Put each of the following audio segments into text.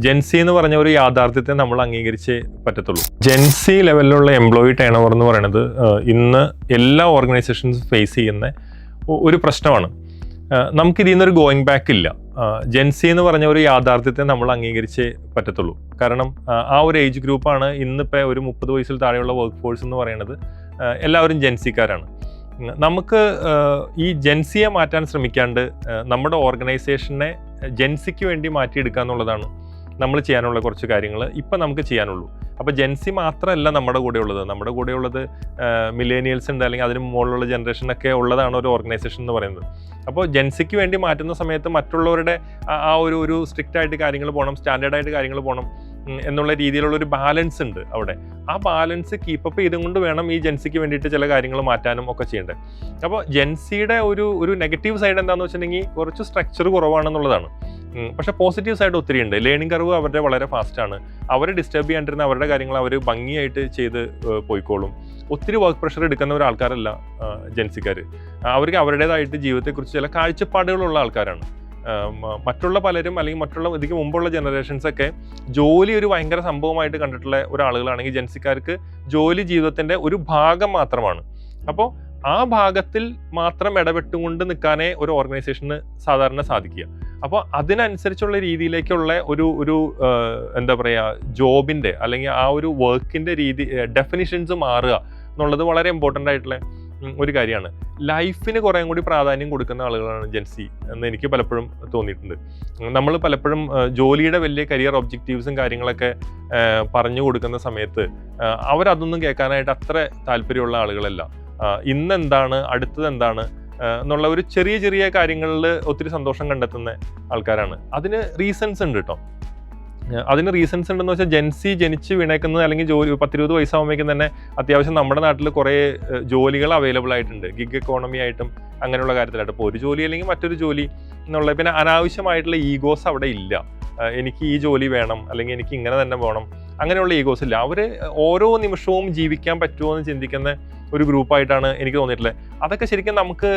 ജെൻസി എന്ന് പറഞ്ഞ ഒരു യാഥാർത്ഥ്യത്തെ നമ്മൾ അംഗീകരിച്ചേ പറ്റത്തുള്ളൂ. ജെൻസി ലെവലിലുള്ള എംപ്ലോയി ടേൺ ഓവർ എന്ന് പറയുന്നത് ഇന്ന് എല്ലാ ഓർഗനൈസേഷൻസും ഫേസ് ചെയ്യുന്ന ഒരു പ്രശ്നമാണ്. നമുക്കിതിൽ നിന്നൊരു ഗോയിങ് ബാക്ക് ഇല്ല. ജെൻസി എന്ന് പറഞ്ഞ ഒരു യാഥാർത്ഥ്യത്തെ നമ്മൾ അംഗീകരിച്ചേ പറ്റത്തുള്ളൂ. കാരണം ആ ഒരു ഏജ് ഗ്രൂപ്പാണ് ഇന്നിപ്പോൾ ഒരു 30 വയസ്സിൽ താഴെയുള്ള വർക്ക് ഫോഴ്സ് എന്ന് പറയുന്നത്. എല്ലാവരും ജെൻസിക്കാരാണ്. നമുക്ക് ഈ ജെൻസിയെ മാറ്റാൻ ശ്രമിക്കാണ്ട് നമ്മുടെ ഓർഗനൈസേഷനെ ജെൻസിക്ക് വേണ്ടി മാറ്റിയെടുക്കുക എന്നുള്ളതാണ് നമ്മൾ ചെയ്യാനുള്ള കുറച്ച് കാര്യങ്ങൾ ഇപ്പം നമുക്ക് ചെയ്യാനുള്ളൂ. അപ്പോൾ ജെൻസി മാത്രമല്ല നമ്മുടെ കൂടെയുള്ളത് മില്ലേനിയൽസ് ഉണ്ട്, അല്ലെങ്കിൽ അതിന് മുകളിലുള്ള ജനറേഷനൊക്കെ ഉള്ളതാണ് ഒരു ഓർഗനൈസേഷൻ എന്ന് പറയുന്നത്. അപ്പോൾ ജെൻസിക്ക് വേണ്ടി മാറ്റുന്ന സമയത്ത് മറ്റുള്ളവരുടെ ആ ഒരു സ്ട്രിക്റ്റ് ആയിട്ട് കാര്യങ്ങൾ പോകണം, സ്റ്റാൻഡേർഡായിട്ട് കാര്യങ്ങൾ പോകണം എന്നുള്ള രീതിയിലുള്ളൊരു ബാലൻസ് ഉണ്ട് അവിടെ. ആ ബാലൻസ് കീപ്പപ്പ് ചെയ്തുകൊണ്ട് വേണം ഈ ജെൻസിക്ക് വേണ്ടിയിട്ട് ചില കാര്യങ്ങൾ മാറ്റാനും ഒക്കെ ചെയ്യേണ്ടത്. അപ്പോൾ ജെൻസിയുടെ ഒരു നെഗറ്റീവ് സൈഡ് എന്താണെന്ന് വെച്ചിട്ടുണ്ടെങ്കിൽ കുറച്ച് സ്ട്രക്ചർ കുറവാണെന്നുള്ളതാണ്. പക്ഷേ പോസിറ്റീവ് സൈഡ് ഒത്തിരി ഉണ്ട്. ലേണിംഗ് കർവ് അവരുടെ വളരെ ഫാസ്റ്റാണ്. അവരെ ഡിസ്റ്റർബ് ചെയ്യാണ്ടിരുന്ന അവരുടെ കാര്യങ്ങൾ അവർ ഭംഗിയായിട്ട് ചെയ്ത് പോയിക്കോളും. ഒത്തിരി വർക്ക് പ്രഷർ എടുക്കുന്ന ഒരാൾക്കാരല്ല ജെൻസിക്കാർ. അവർക്ക് അവരുടേതായിട്ട് ജീവിതത്തെക്കുറിച്ച് ചില കാഴ്ചപ്പാടുകളുള്ള ആൾക്കാരാണ്. മറ്റുള്ള പലരും, അല്ലെങ്കിൽ മറ്റുള്ള ഇതിക്ക് മുമ്പുള്ള ജനറേഷൻസൊക്കെ ജോലി ഒരു ഭയങ്കര സംഭവമായിട്ട് കണ്ടിട്ടുള്ള ഒരാളുകളാണെങ്കിൽ ജെൻസിക്കാർക്ക് ജോലി ജീവിതത്തിൻ്റെ ഒരു ഭാഗം മാത്രമാണ്. അപ്പോൾ ആ ഭാഗത്തിൽ മാത്രം ഇടപെട്ടുകൊണ്ട് നിൽക്കാനേ ഒരു ഓർഗനൈസേഷന് സാധാരണ സാധിക്കുക. അപ്പോൾ അതിനനുസരിച്ചുള്ള രീതിയിലേക്കുള്ള ഒരു എന്താ പറയുക, ജോബിൻ്റെ അല്ലെങ്കിൽ ആ ഒരു വർക്കിൻ്റെ രീതി ഡെഫിനിഷൻസ് മാറുക എന്നുള്ളത് വളരെ ഇമ്പോർട്ടൻ്റ് ആയിട്ടുള്ള ഒരു കാര്യമാണ്. ലൈഫിന് കുറേ കൂടി പ്രാധാന്യം കൊടുക്കുന്ന ആളുകളാണ് ജെൻസി എന്ന് എനിക്ക് പലപ്പോഴും തോന്നിയിട്ടുണ്ട്. നമ്മൾ പലപ്പോഴും ജോലിയുടെ വലിയ കരിയർ ഒബ്ജക്റ്റീവ്സും കാര്യങ്ങളൊക്കെ പറഞ്ഞു കൊടുക്കുന്ന സമയത്ത് അവരതൊന്നും കേൾക്കാനായിട്ട് അത്ര താല്പര്യമുള്ള ആളുകളല്ല. ഇന്നെന്താണ്, അടുത്തത് എന്താണ് എന്നുള്ള ഒരു ചെറിയ കാര്യങ്ങളിൽ ഒത്തിരി സന്തോഷം കണ്ടെത്തുന്ന ആൾക്കാരാണ്. അതിന് റീസൺസ് ഉണ്ട് കേട്ടോ. അതിന് റീസൺസ് ഉണ്ടെന്ന് വെച്ചാൽ ജെൻസി ജനിച്ച് വീണേക്കുന്നത്, അല്ലെങ്കിൽ ജോലി 10-20 വയസ്സാകുമ്പോഴേക്കും തന്നെ അത്യാവശ്യം നമ്മുടെ നാട്ടിൽ കുറേ ജോലികൾ അവൈലബിൾ ആയിട്ടുണ്ട്. ഗിഗ് എക്കോണമി ആയിട്ടും അങ്ങനെയുള്ള കാര്യത്തിലായിട്ട്. ഇപ്പോൾ ഒരു ജോലി അല്ലെങ്കിൽ മറ്റൊരു ജോലി എന്നുള്ള, പിന്നെ അനാവശ്യമായിട്ടുള്ള ഈഗോസ് അവിടെ ഇല്ല. എനിക്ക് ഈ ജോലി വേണം, അല്ലെങ്കിൽ എനിക്ക് ഇങ്ങനെ തന്നെ വേണം, അങ്ങനെയുള്ള ഈഗോസ് ഇല്ല. അവർ ഓരോ നിമിഷവും ജീവിക്കാൻ പറ്റുമോ എന്ന് ചിന്തിക്കുന്ന ഒരു ഗ്രൂപ്പായിട്ടാണ് എനിക്ക് തോന്നിയിട്ടുള്ളത്. അതൊക്കെ ശരിക്കും നമുക്ക്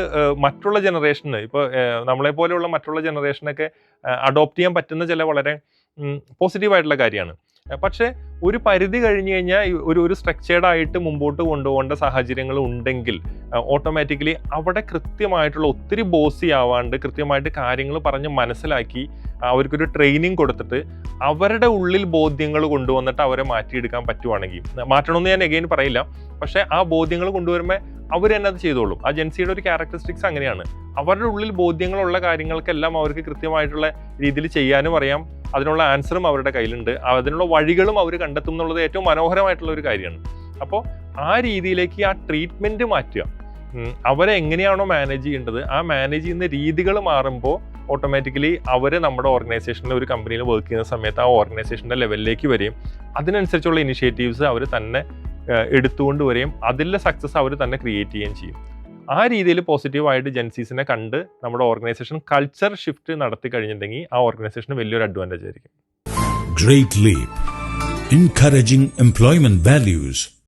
മറ്റുള്ള ജനറേഷന്, ഇപ്പോൾ നമ്മളെപ്പോലെയുള്ള മറ്റുള്ള ജനറേഷനൊക്കെ അഡോപ്റ്റ് ചെയ്യാൻ പറ്റുന്ന ചില വളരെ പോസിറ്റീവായിട്ടുള്ള കാര്യമാണ്. പക്ഷേ ഒരു പരിധി കഴിഞ്ഞ് കഴിഞ്ഞാൽ ഒരു സ്ട്രക്ചേർഡ് ആയിട്ട് മുമ്പോട്ട് കൊണ്ടുപോകേണ്ട സാഹചര്യങ്ങൾ ഉണ്ടെങ്കിൽ ഓട്ടോമാറ്റിക്കലി അവിടെ കൃത്യമായിട്ടുള്ള ഒത്തിരി ബോസി ആവാണ്ട് കൃത്യമായിട്ട് കാര്യങ്ങൾ പറഞ്ഞ് മനസ്സിലാക്കി അവർക്കൊരു ട്രെയിനിങ് കൊടുത്തിട്ട് അവരുടെ ഉള്ളിൽ ബോധ്യങ്ങൾ കൊണ്ടുവന്നിട്ട് അവരെ മാറ്റിയെടുക്കാൻ പറ്റുവാണെങ്കിൽ, മാറ്റണമെന്ന് ഞാൻ എഗെയിൻ പറയില്ല, പക്ഷേ ആ ബോധ്യങ്ങൾ കൊണ്ടുവരുമ്പോൾ അവർ തന്നെ അത് ചെയ്തോളും. ആ ജെൻസിയുടെ ഒരു ക്യാരക്ടറിസ്റ്റിക്സ് അങ്ങനെയാണ്. അവരുടെ ഉള്ളിൽ ബോധ്യങ്ങളുള്ള കാര്യങ്ങൾക്കെല്ലാം അവർക്ക് കൃത്യമായിട്ടുള്ള രീതിയിൽ ചെയ്യാനും അറിയാം. അതിനുള്ള ആൻസറും അവരുടെ കയ്യിലുണ്ട്. അതിനുള്ള വഴികളും അവർ കണ്ടെത്തും എന്നുള്ളത് ഏറ്റവും മനോഹരമായിട്ടുള്ള ഒരു കാര്യമാണ്. അപ്പോൾ ആ രീതിയിലേക്ക് ആ ട്രീറ്റ്മെൻറ്റ് മാറ്റുക, അവരെ എങ്ങനെയാണോ മാനേജ് ചെയ്യേണ്ടത് ആ മാനേജ് ചെയ്യുന്ന രീതികൾ മാറുമ്പോൾ ഓട്ടോമാറ്റിക്കലി അവർ നമ്മുടെ ഓർഗനൈസേഷനിൽ, ഒരു കമ്പനിയിൽ വർക്ക് ചെയ്യുന്ന സമയത്ത് ആ ഓർഗനൈസേഷൻ്റെ ലെവലിലേക്ക് വരികയും അതിനനുസരിച്ചുള്ള ഇനിഷ്യേറ്റീവ്സ് അവർ തന്നെ എടുത്തുകൊണ്ട് വരികയും അതിലെ സക്സസ് അവർ തന്നെ ക്രിയേറ്റ് ചെയ്യുകയും ചെയ്യും. ആ രീതിയിൽ പോസിറ്റീവായിട്ട് ജെൻസീസിനെ കണ്ട് നമ്മുടെ ഓർഗനൈസേഷൻ കൾച്ചർ ഷിഫ്റ്റ് നടത്തി കഴിഞ്ഞിട്ടുണ്ടെങ്കിൽ ആ ഓർഗനൈസേഷന് വലിയൊരു അഡ്വാൻറ്റേജ് ആയിരിക്കും. Great Leap, encouraging employment values.